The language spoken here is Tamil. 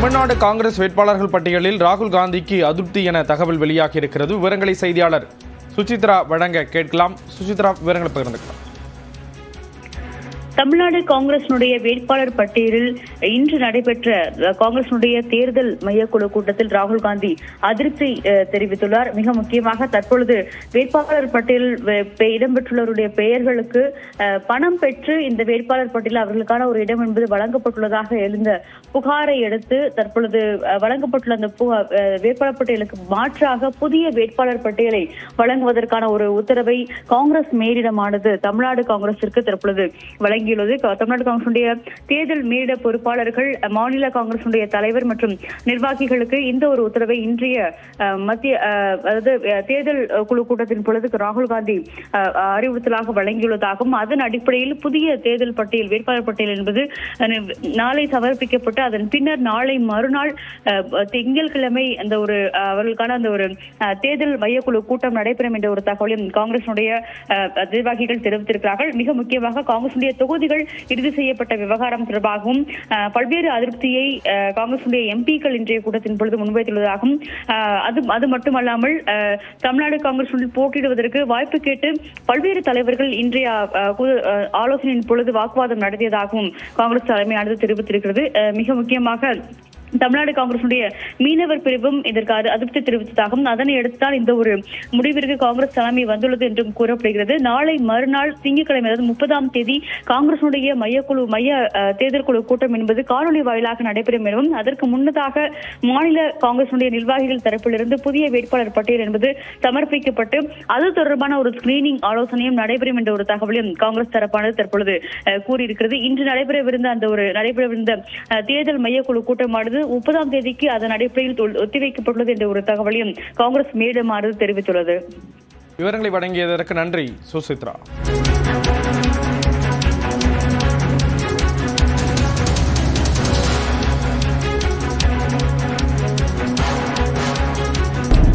தமிழ்நாடு காங்கிரஸ் வேட்பாளர்கள் பட்டியலில் ராகுல் காந்திக்கு அதிருப்தி என தகவல் வெளியாகி இருக்கிறது. விவரங்களை செய்தியாளர் சுசித்ரா வழங்க கேட்கலாம். சுசித்ரா, விவரங்களை பகிர்ந்துக்கலாம். தமிழ்நாடு காங்கிரசினுடைய வேட்பாளர் பட்டியலில் இன்று நடைபெற்ற காங்கிரசினுடைய தேர்தல் மையக்குழு கூட்டத்தில் ராகுல் காந்தி அதிருப்தி தெரிவித்துள்ளார். மிக முக்கியமாக தற்பொழுது வேட்பாளர் பட்டியலில் இடம்பெற்றுள்ளவருடைய பெயர்களுக்கு பணம் பெற்று இந்த வேட்பாளர் பட்டியலில் அவர்களுக்கான ஒரு இடம் என்பது வழங்கப்பட்டுள்ளதாக எழுந்த புகாரை அடுத்து தற்பொழுது வழங்கப்பட்டுள்ள அந்த வேட்பாளர் பட்டியலுக்கு மாற்றாக புதிய வேட்பாளர் பட்டியலை வழங்குவதற்கான ஒரு உத்தரவை காங்கிரஸ் மேலிடமானது தமிழ்நாடு காங்கிரசிற்கு தற்பொழுது வழங்கியுள்ளது. தமிழ்நாடு காங்கிரசுடைய தேர்தல் மேலிட பொறுப்பாளர்கள், மாநில காங்கிரசுடைய தலைவர் மற்றும் நிர்வாகிகளுக்கு இந்த ஒரு உத்தரவை இன்றைய மத்திய தேர்தல் குழு கூட்டத்தின் பொழுது ராகுல் காந்தி அறிவுறுத்தலாக வழங்கியுள்ளதாகவும் அதன் அடிப்படையில் புதிய தேர்தல் பட்டியல் வேட்பாளர் பட்டியல் என்பது நாளை சமர்ப்பிக்கப்பட்டு அதன் பின்னர் நாளை மறுநாள் திங்கட்கிழமை அந்த ஒரு அவர்களுக்கான அந்த ஒரு தேர்தல் மையக்குழு கூட்டம் நடைபெறும் என்ற ஒரு தகவலையும் காங்கிரசுடைய நிர்வாகிகள் தெரிவித்திருக்கிறார்கள். மிக முக்கியமாக காங்கிரசுடைய தொகுதிகள் இறுதி செய்யப்பட்ட விவகாரம் தொடர்பாகவும் பல்வேறு அதிருப்தியை காங்கிரசுடைய எம்பிக்கள் இன்றைய கூட்டத்தின் பொழுது முன்வைத்துள்ளதாகவும் அது மட்டுமல்லாமல் தமிழ்நாடு காங்கிரஸ் போட்டியிடுவதற்கு வாய்ப்பு கேட்டு பல்வேறு தலைவர்கள் இன்றைய ஆலோசனையின் பொழுது வாக்குவாதம் நடத்தியதாகவும் காங்கிரஸ் தலைமையானது தெரிவித்திருக்கிறது. மிக முக்கியமாக தமிழ்நாடு காங்கிரசுடைய மீனவர் பிரிவும் இதற்கு அதிருப்தி தெரிவித்ததாகவும் அதனை அடுத்துதான் இந்த ஒரு முடிவிற்கு காங்கிரஸ் தலைமை வந்துள்ளது என்றும் கூறப்படுகிறது. நாளை மறுநாள் திங்கட்கிழமை, அதாவது 30ஆம் தேதி காங்கிரசுடைய மைய தேர்தல் குழு கூட்டம் என்பது காணொலி வாயிலாக நடைபெறும் எனவும் அதற்கு முன்னதாக மாநில காங்கிரசுடைய நிர்வாகிகள் தரப்பிலிருந்து புதிய வேட்பாளர் பட்டியல் என்பது சமர்ப்பிக்கப்பட்டு அது தொடர்பான ஒரு ஸ்கிரீனிங் ஆலோசனையும் நடைபெறும் என்ற ஒரு தகவலையும் காங்கிரஸ் தரப்பானது தற்பொழுது கூறியிருக்கிறது. இன்று நடைபெறவிருந்த தேர்தல் மையக்குழு கூட்டமானது 30ஆம் தேதிக்கு அதன் அடிப்படையில் ஒத்திவைக்கப்பட்டுள்ளது என்ற ஒரு தகவலையும் காங்கிரஸ் மேலிடமானது தெரிவித்துள்ளது. விவரங்களை வழங்கியதற்கு நன்றி சுசித்ரா.